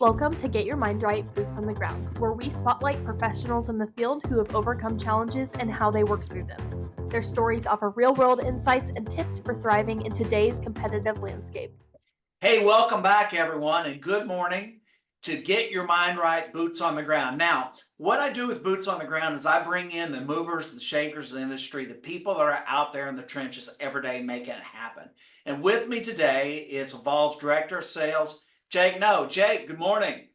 Welcome to Get Your Mind Right, Boots on the Ground, where we spotlight professionals in the field who have overcome challenges and how they work through them. Their stories offer real-world insights and tips for thriving in today's competitive landscape. Hey, welcome back, everyone, and good morning to Get Your Mind Right, Boots on the Ground. Now, what I do with Boots on the Ground is I bring in the movers, the shakers of the industry, the people that are out there in the trenches every day making it happen. And with me today is Evolve's Director of Sales, Jake. No, Jake, good morning.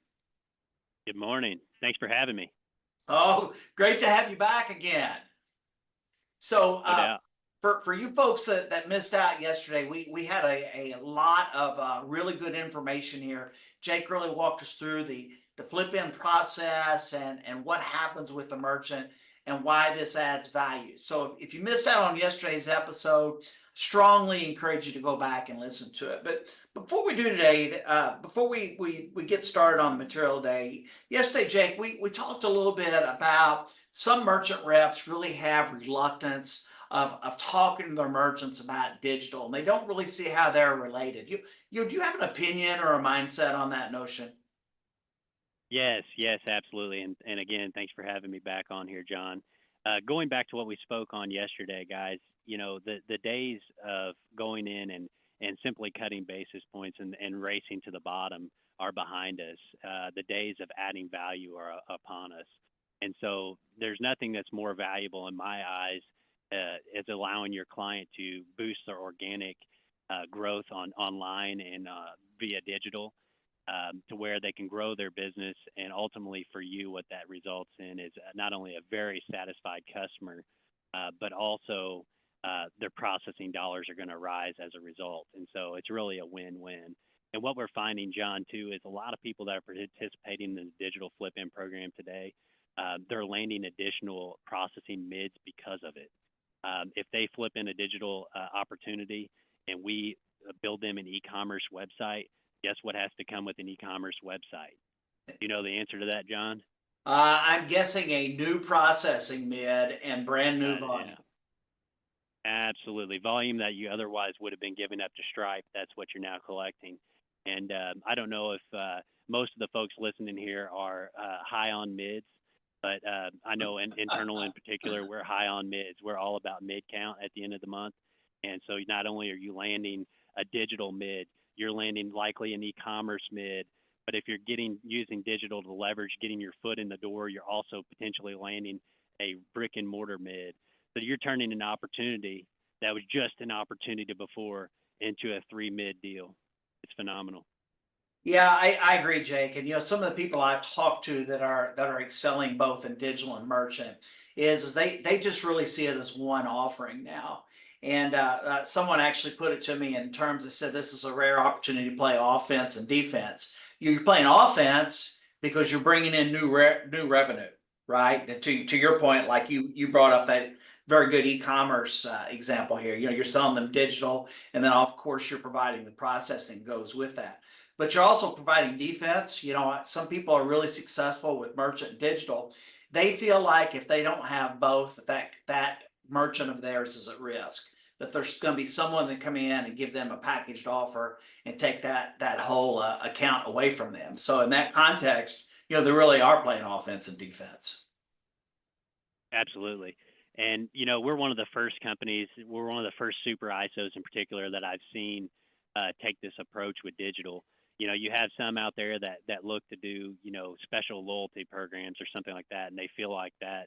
Good morning. Thanks for having me. Oh, great to have you back again. So, No doubt. for you folks that missed out yesterday, we had a lot of really good information here. Jake really walked us through the flip in process and what happens with the merchant and why this adds value. So if you missed out on yesterday's episode, strongly encourage you to go back and listen to it. But before we do today, before we get started on the material today, yesterday, Jake, we talked a little bit about some merchant reps really have reluctance of talking to their merchants about digital, and they don't really see how they're related. Do you have an opinion or a mindset on that notion? Yes, absolutely. And again, thanks for having me back on here, John. Going back to what we spoke on yesterday, guys, the days of going in and simply cutting basis points and racing to the bottom are behind us. The days of adding value are upon us. And so there's nothing that's more valuable in my eyes as allowing your client to boost their organic growth online and via digital to where they can grow their business. And ultimately, for you, what that results in is not only a very satisfied customer, but also their processing dollars are going to rise as a result. And so it's really a win-win. And what we're finding, John, too, is a lot of people that are participating in the digital flip-in program today, they're landing additional processing mids because of it. If they flip in a digital opportunity and we build them an e-commerce website, guess what has to come with an e-commerce website? Do you know the answer to that, John? I'm guessing a new processing mid and brand new volume. Yeah, absolutely. Volume that you otherwise would have been giving up to Stripe, that's what you're now collecting. And I don't know if most of the folks listening here are high on mids, but I know internal in particular, we're high on mids. We're all about mid count at the end of the month. And so not only are you landing a digital mid, you're landing likely an e-commerce mid. But if you're using digital to leverage getting your foot in the door, you're also potentially landing a brick and mortar mid. So you're turning an opportunity that was just an opportunity before into a three mid deal. It's phenomenal. Yeah, I agree, Jake. And some of the people I've talked to that are excelling both in digital and merchant is they just really see it as one offering now. And someone actually put it to me in terms of said this is a rare opportunity to play offense and defense. You're playing offense because you're bringing in new revenue, right? And to your point, like you brought up that very good e-commerce example here. You're selling them digital, and then of course you're providing the processing goes with that, but you're also providing defense. Some people are really successful with merchant and digital. They feel like if they don't have both, that merchant of theirs is at risk. That there's going to be someone that come in and give them a packaged offer and take that whole account away from them. So in that context, they really are playing offense and defense. Absolutely. And, we're one of the first companies, we're one of the first super ISOs in particular that I've seen take this approach with digital. You have some out there that look to do, special loyalty programs or something like that, and they feel like that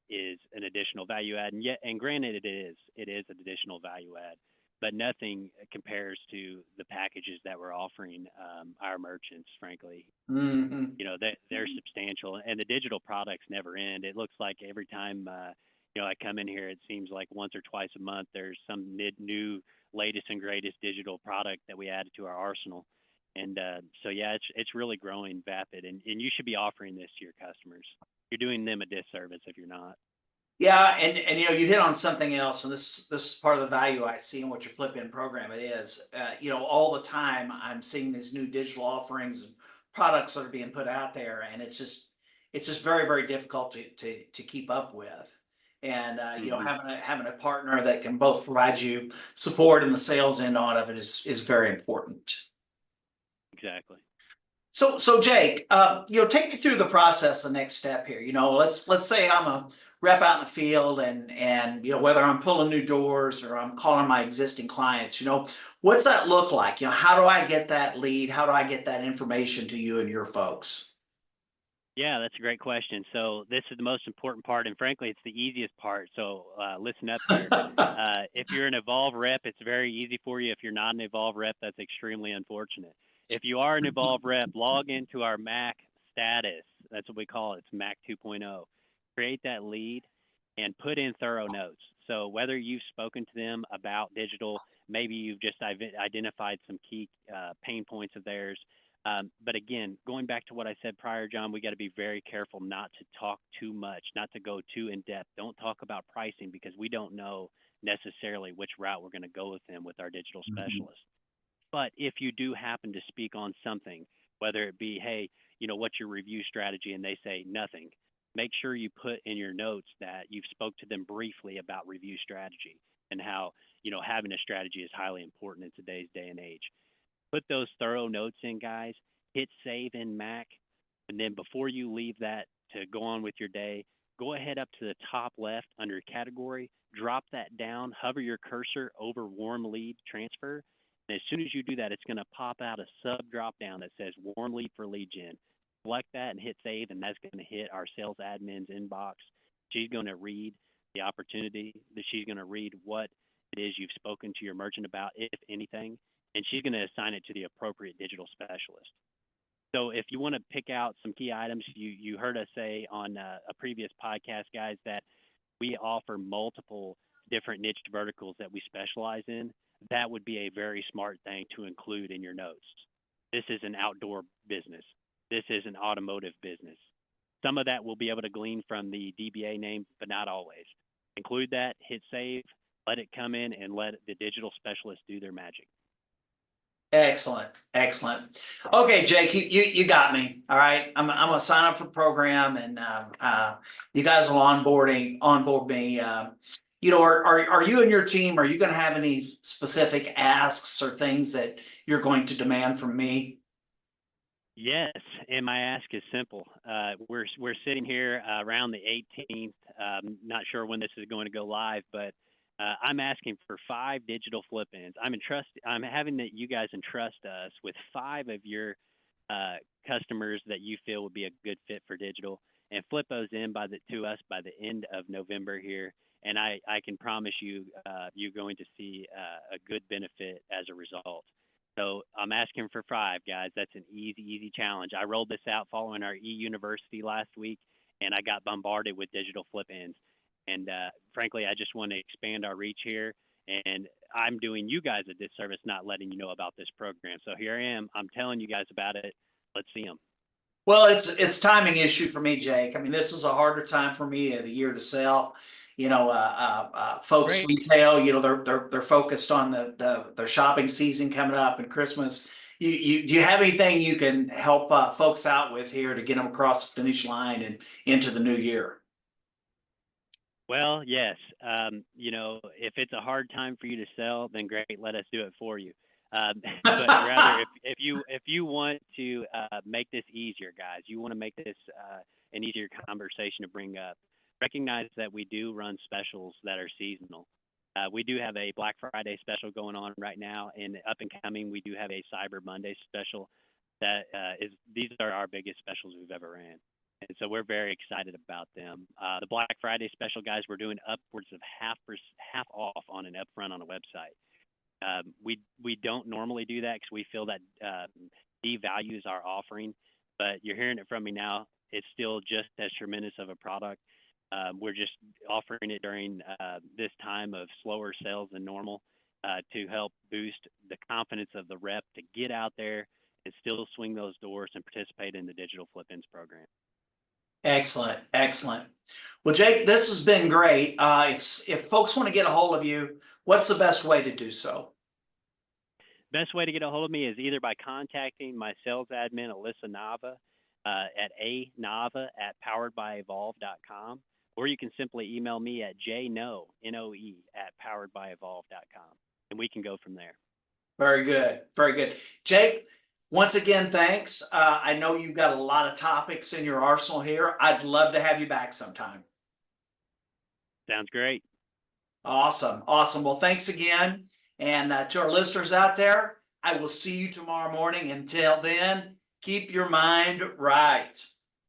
is an additional value add. And granted, it is an additional value add, but nothing compares to the packages that we're offering our merchants, frankly. Hmm. They're substantial, and the digital products never end. It looks like every time I come in here, it seems like once or twice a month there's some new latest and greatest digital product that we added to our arsenal. And so yeah, it's really growing vapid, and you should be offering this to your customers. You're doing them a disservice if you're not. Yeah, and you hit on something else, and this is part of the value I see in what your flip in program it is. All the time I'm seeing these new digital offerings and products that are being put out there, and it's just very very difficult to keep up with. And Hmm. having a partner that can both provide you support and the sales end on of it is very important. Exactly. So Jake, take me through the process, the next step here. Let's say I'm a rep out in the field, and whether I'm pulling new doors or I'm calling my existing clients, what's that look like? How do I get that lead? How do I get that information to you and your folks? Yeah, that's a great question. So this is the most important part, and frankly, it's the easiest part. So listen up here. If you're an Evolve rep, it's very easy for you. If you're not an Evolve rep, that's extremely unfortunate. If you are an Evolve rep, log into our Mac status. That's what we call it. It's Mac 2.0. Create that lead and put in thorough notes. So whether you've spoken to them about digital, maybe you've just identified some key pain points of theirs. But again, going back to what I said prior, John, we got to be very careful not to talk too much, not to go too in depth. Don't talk about pricing because we don't know necessarily which route we're going to go with them with our digital Mhm. specialist. But if you do happen to speak on something, whether it be, hey, what's your review strategy? And they say nothing, make sure you put in your notes that you've spoke to them briefly about review strategy and how, having a strategy is highly important in today's day and age. Put those thorough notes in, guys. Hit save in Mac. And then before you leave that to go on with your day, go ahead up to the top left under category, drop that down, hover your cursor over warm lead transfer. And as soon as you do that, it's going to pop out a sub drop down that says warm lead for lead gen. Select that and hit save, and that's going to hit our sales admin's inbox. She's going to read the opportunity, that she's going to read what it is you've spoken to your merchant about, if anything, and she's going to assign it to the appropriate digital specialist. So if you want to pick out some key items, you heard us say on a previous podcast, guys, that we offer multiple different niche verticals that we specialize in. That would be a very smart thing to include in your notes. This is an outdoor business. This is an automotive business. Some of that we'll be able to glean from the DBA name, but not always. Include that, hit save, let it come in, and let the digital specialist do their magic. Excellent, excellent. Okay, Jake, you got me. All right, I'm gonna sign up for the program, and you guys will onboard me. Are you and your team, are you going to have any specific asks or things that you're going to demand from me? Yes, and my ask is simple. We're sitting here around the 18th. Not sure when this is going to go live, but I'm asking for 5 digital flip-ins. I'm having that you guys entrust us with 5 of your customers that you feel would be a good fit for digital, and flip those in to us by the end of November here. And I can promise you, you're going to see a good benefit as a result. So I'm asking for 5, guys. That's an easy challenge. I rolled this out following our e-university last week, and I got bombarded with digital flip-ins. And frankly, I just want to expand our reach here. And I'm doing you guys a disservice not letting you know about this program. So here I am. I'm telling you guys about it. Let's see them. Well, it's timing issue for me, Jake. I mean, this is a harder time for me of the year to sell. Folks Great. retail. They're focused on their shopping season coming up and Christmas. Do you have anything you can help folks out with here to get them across the finish line and into the new year? Well, yes. If it's a hard time for you to sell, then great. Let us do it for you. But rather, if you want to make this easier, guys, you want to make this an easier conversation to bring up. Recognize that we do run specials that are seasonal. We do have a Black Friday special going on right now, and up and coming, we do have a Cyber Monday special. That is, these are our biggest specials we've ever ran. And so we're very excited about them. The Black Friday special, guys, we're doing upwards of half off on an upfront on a website. We don't normally do that because we feel that devalues our offering, but you're hearing it from me now. It's still just as tremendous of a product. We're just offering it during this time of slower sales than normal to help boost the confidence of the rep to get out there and still swing those doors and participate in the digital flip-ins program. Excellent, excellent. Well, Jake, this has been great. If folks want to get a hold of you, what's the best way to do so? Best way to get a hold of me is either by contacting my sales admin, Alyssa Nava, at anava@poweredbyevolve.com, or you can simply email me at jno, N-O-E, @poweredbyevolve.com, and we can go from there. Very good, very good. Jake, Once again, thanks. I know you've got a lot of topics in your arsenal here. I'd love to have you back sometime. Sounds great. Awesome. Awesome. Well, thanks again. And to our listeners out there, I will see you tomorrow morning. Until then, keep your mind right.